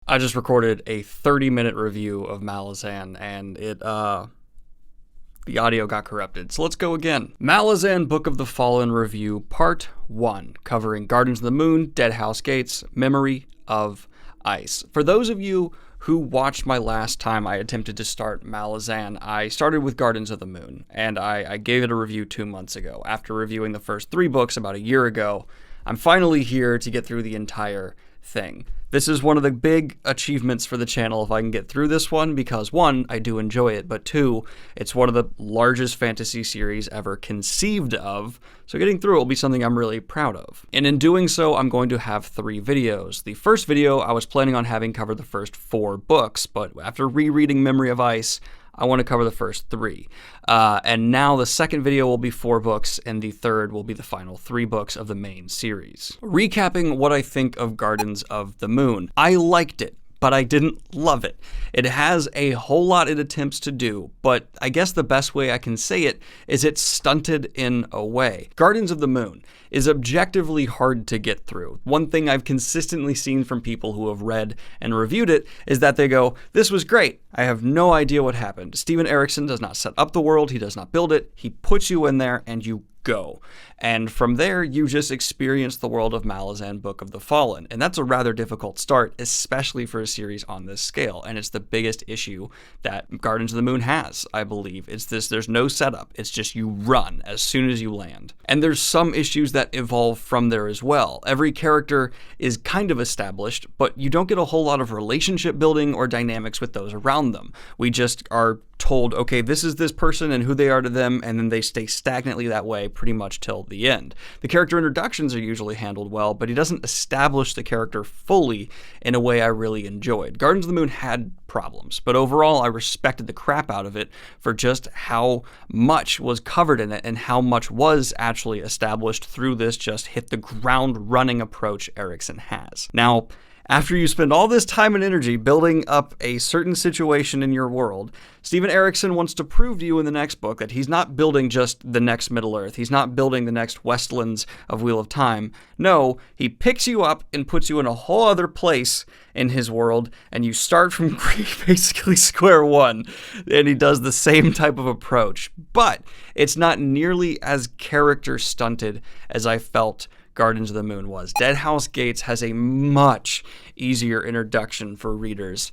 I just recorded a 30-minute review of Malazan, and the audio got corrupted, so let's go again. Malazan Book of the Fallen Review, Part 1, covering Gardens of the Moon, Deadhouse Gates, Memory of Ice. For those of you who watched my last time I attempted to start Malazan, I started with Gardens of the Moon, and I gave it a review 2 months ago. After reviewing the first 3 books about a year ago, I'm finally here to get through the entire thing. This is one of the big achievements for the channel if I can get through this one, because 1, I do enjoy it, but 2, it's one of the largest fantasy series ever conceived of, so getting through it will be something I'm really proud of. And in doing so, I'm going to have 3 videos. The first video I was planning on having cover the first 4 books, but after rereading Memory of Ice, I want to cover the first 3. And now the second video will be 4 books, and the third will be the final 3 books of the main series. Recapping what I think of Gardens of the Moon. I liked it, but I didn't love it. It has a whole lot it attempts to do, but I guess the best way I can say it is it's stunted in a way. Gardens of the Moon is objectively hard to get through. One thing I've consistently seen from people who have read and reviewed it is that they go, "This was great. I have no idea what happened." Steven Erikson does not set up the world, he does not build it, he puts you in there and you go. And from there, you just experience the world of Malazan Book of the Fallen. And that's a rather difficult start, especially for a series on this scale. And it's the biggest issue that Gardens of the Moon has, I believe. It's this, there's no setup. It's just you run as soon as you land. And there's some issues that evolve from there as well. Every character is kind of established, but you don't get a whole lot of relationship building or dynamics with those around them. We just are told, okay, this is this person and who they are to them, and then they stay stagnantly that way pretty much till the end. The character introductions are usually handled well, but he doesn't establish the character fully in a way I really enjoyed. Gardens of the Moon had problems, but overall I respected the crap out of it for just how much was covered in it and how much was actually established through this just hit the ground running approach Erikson has. Now, after you spend all this time and energy building up a certain situation in your world, Steven Erikson wants to prove to you in the next book that he's not building just the next Middle-earth. He's not building the next Westlands of Wheel of Time. No, he picks you up and puts you in a whole other place in his world, and you start from basically square one, and he does the same type of approach. But it's not nearly as character stunted as I felt Gardens of the Moon was. Deadhouse Gates has a much easier introduction for readers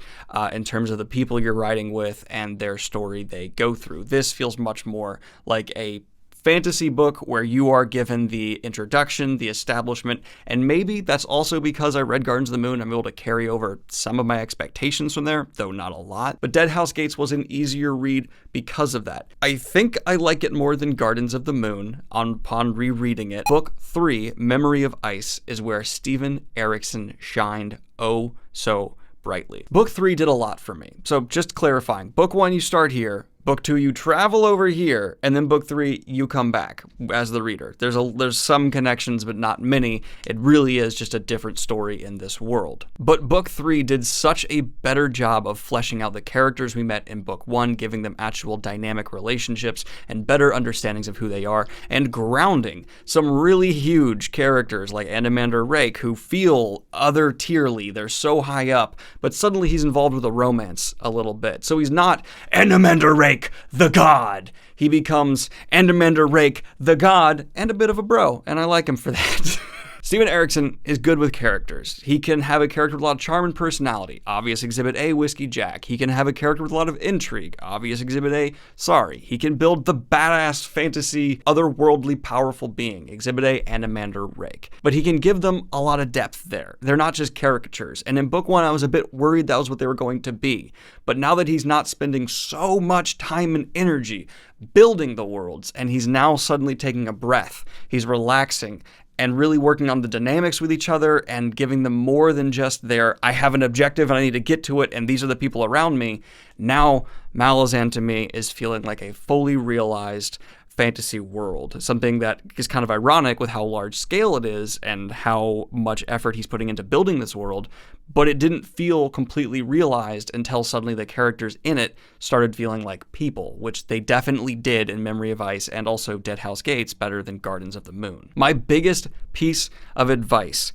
in terms of the people you're writing with and their story they go through. This feels much more like a fantasy book where you are given the introduction, the establishment, and maybe that's also because I read Gardens of the Moon, I'm able to carry over some of my expectations from there, though not a lot. But Deadhouse Gates was an easier read because of that. I think I like it more than Gardens of the Moon upon rereading it. Book 3, Memory of Ice, is where Steven Erikson shined oh so brightly. Book 3 did a lot for me. So just clarifying, book 1 you start here, book 2 you travel over here, and then book 3 you come back as the reader. There's some connections, but not many. It really is just a different story in this world. But book 3 did such a better job of fleshing out the characters we met in book 1, giving them actual dynamic relationships and better understandings of who they are, and grounding some really huge characters like Andamander Rake who feel other tierly. They're so high up, but suddenly he's involved with a romance a little bit. So he's not Andamander Rake the god. He becomes Andamander Rake the god and a bit of a bro, and I like him for that. Steven Erikson is good with characters. He can have a character with a lot of charm and personality. Obvious Exhibit A, Whiskey Jack. He can have a character with a lot of intrigue. Obvious Exhibit A, Sorry. He can build the badass fantasy, otherworldly powerful being. Exhibit A, Andamander Rake. But he can give them a lot of depth there. They're not just caricatures. And in book 1, I was a bit worried that was what they were going to be. But now that he's not spending so much time and energy building the worlds, and he's now suddenly taking a breath, he's relaxing, and really working on the dynamics with each other and giving them more than just their, I have an objective and I need to get to it and these are the people around me. Now, Malazan to me is feeling like a fully realized fantasy world, something that is kind of ironic with how large scale it is and how much effort he's putting into building this world, but it didn't feel completely realized until suddenly the characters in it started feeling like people, which they definitely did in Memory of Ice and also Deadhouse Gates better than Gardens of the Moon. My biggest piece of advice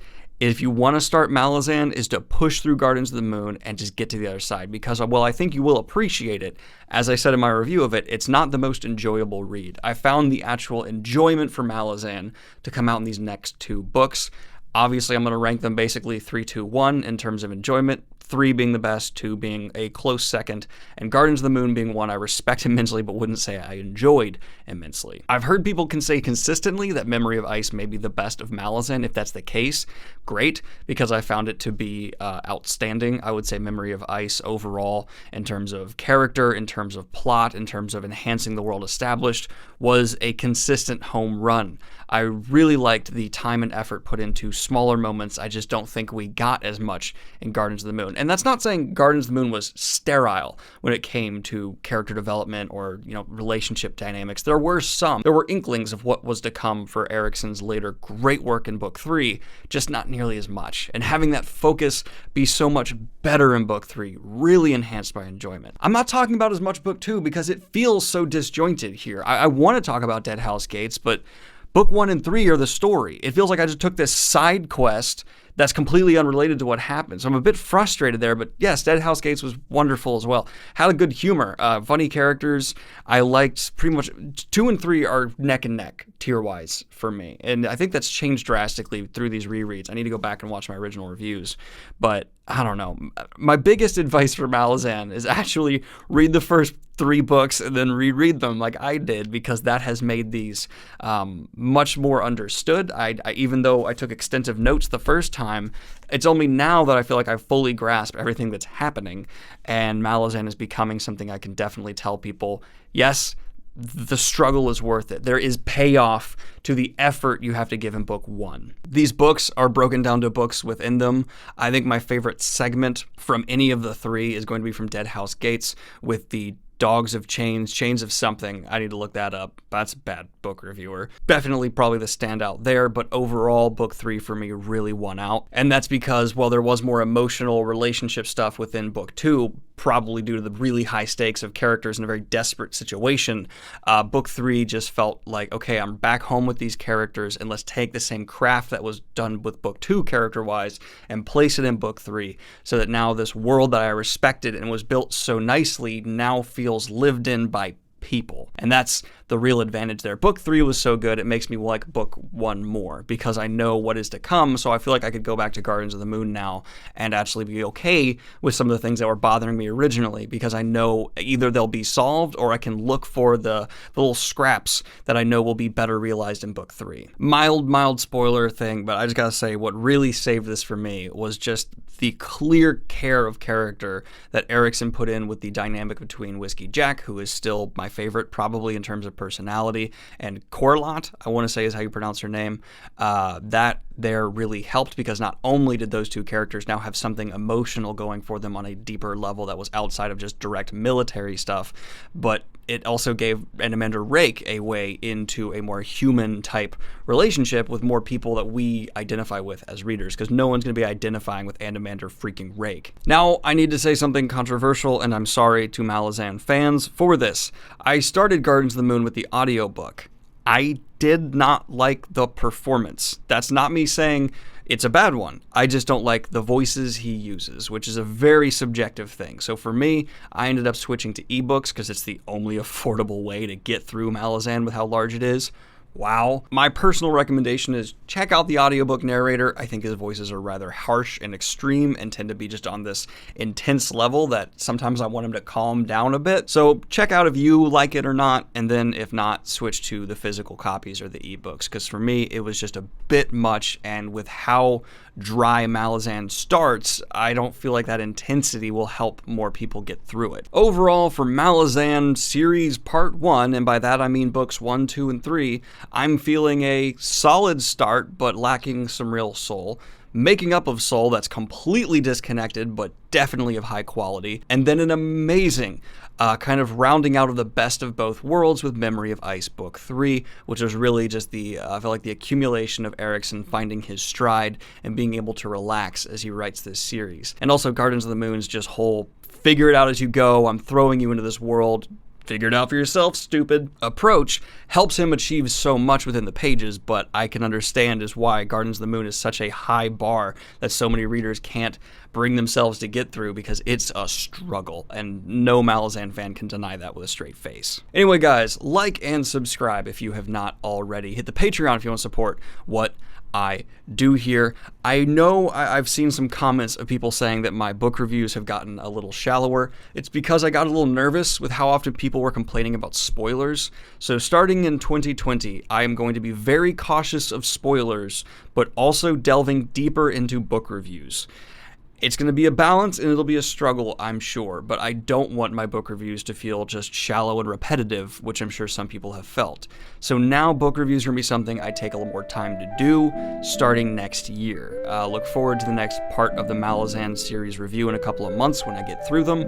if you want to start Malazan, is to push through Gardens of the Moon and just get to the other side. Because, well, I think you will appreciate it. As I said in my review of it, it's not the most enjoyable read. I found the actual enjoyment for Malazan to come out in these next 2 books. Obviously, I'm going to rank them basically 3, 2, 1 in terms of enjoyment. 3 being the best, 2 being a close second, and Gardens of the Moon being one I respect immensely but wouldn't say I enjoyed immensely. I've heard people can say consistently that Memory of Ice may be the best of Malazan. If that's the case, great, because I found it to be outstanding. I would say Memory of Ice overall, in terms of character, in terms of plot, in terms of enhancing the world established, was a consistent home run. I really liked the time and effort put into smaller moments. I just don't think we got as much in Gardens of the Moon. And that's not saying Gardens of the Moon was sterile when it came to character development or, relationship dynamics. There were inklings of what was to come for Erikson's later great work in Book 3, just not nearly as much. And having that focus be so much better in Book 3 really enhanced my enjoyment. I'm not talking about as much Book 2 because it feels so disjointed here. I want to talk about Deadhouse Gates, but Book 1 and 3 are the story. It feels like I just took this side quest that's completely unrelated to what happened. So I'm a bit frustrated there, but yes, Deadhouse Gates was wonderful as well. Had a good humor, funny characters. I liked pretty much 2 and 3 are neck and neck tier-wise for me. And I think that's changed drastically through these rereads. I need to go back and watch my original reviews, but I don't know. My biggest advice for Malazan is actually read the first 3 books and then reread them like I did, because that has made these much more understood. I even though I took extensive notes the first time, it's only now that I feel like I fully grasp everything that's happening, and Malazan is becoming something I can definitely tell people, yes, the struggle is worth it. There is payoff to the effort you have to give in Book 1. These books are broken down to books within them. I think my favorite segment from any of the 3 is going to be from Deadhouse Gates with the Dogs of Chains, Chains of something. I need to look that up. That's a bad book reviewer. Definitely probably the standout there, but overall, Book 3 for me really won out. And that's because, while there was more emotional relationship stuff within Book 2, probably due to the really high stakes of characters in a very desperate situation, Book 3 just felt like, okay, I'm back home with these characters, and let's take the same craft that was done with Book 2 character-wise and place it in Book 3, so that now this world that I respected and was built so nicely now feels lived in by people. And that's the real advantage there. Book 3 was so good, it makes me like Book 1 more, because I know what is to come, so I feel like I could go back to Gardens of the Moon now and actually be okay with some of the things that were bothering me originally, because I know either they'll be solved or I can look for the little scraps that I know will be better realized in Book 3. Mild spoiler thing, but I just gotta say, what really saved this for me was just the clear care of character that Erikson put in with the dynamic between Whiskey Jack, who is still my favorite probably in terms of personality, and Corlott, I want to say is how you pronounce her name. That there really helped, because not only did those 2 characters now have something emotional going for them on a deeper level that was outside of just direct military stuff, but it also gave Anamander Rake a way into a more human type relationship with more people that we identify with as readers, because no one's going to be identifying with Anamander freaking Rake. Now, I need to say something controversial, and I'm sorry to Malazan fans for this. I started Gardens of the Moon with the audiobook. I did not like the performance. That's not me saying it's a bad one. I just don't like the voices he uses, which is a very subjective thing. So for me, I ended up switching to ebooks because it's the only affordable way to get through Malazan with how large it is. Wow. My personal recommendation is check out the audiobook narrator. I think his voices are rather harsh and extreme and tend to be just on this intense level that sometimes I want him to calm down a bit. So check out if you like it or not, and then if not, switch to the physical copies or the ebooks, because for me, it was just a bit much, and with how dry Malazan starts, I don't feel like that intensity will help more people get through it. Overall, for Malazan Series Part 1, and by that I mean books 1, 2, and 3, I'm feeling a solid start, but lacking some real soul. Making up of soul that's completely disconnected, but definitely of high quality. And then an amazing kind of rounding out of the best of both worlds with Memory of Ice Book 3, which was really just I feel like the accumulation of Erikson finding his stride and being able to relax as he writes this series. And also Gardens of the Moon's just whole figure it out as you go, I'm throwing you into this world, figure it out for yourself, stupid approach helps him achieve so much within the pages, but I can understand is why Gardens of the Moon is such a high bar that so many readers can't bring themselves to get through because it's a struggle, and no Malazan fan can deny that with a straight face. Anyway, guys, like and subscribe if you have not already. Hit the Patreon if you want to support what I do here. I know I've seen some comments of people saying that my book reviews have gotten a little shallower. It's because I got a little nervous with how often people were complaining about spoilers. So starting in 2020, I am going to be very cautious of spoilers, but also delving deeper into book reviews. It's going to be a balance, and it'll be a struggle, I'm sure, but I don't want my book reviews to feel just shallow and repetitive, which I'm sure some people have felt. So now book reviews are going to be something I take a little more time to do, starting next year. Look forward to the next part of the Malazan series review in a couple of months when I get through them,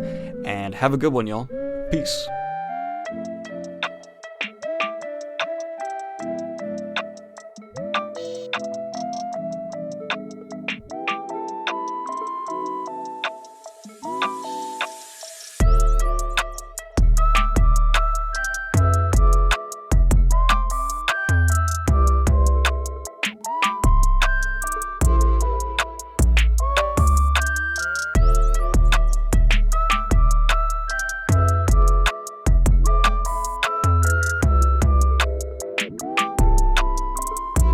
and have a good one, y'all. Peace.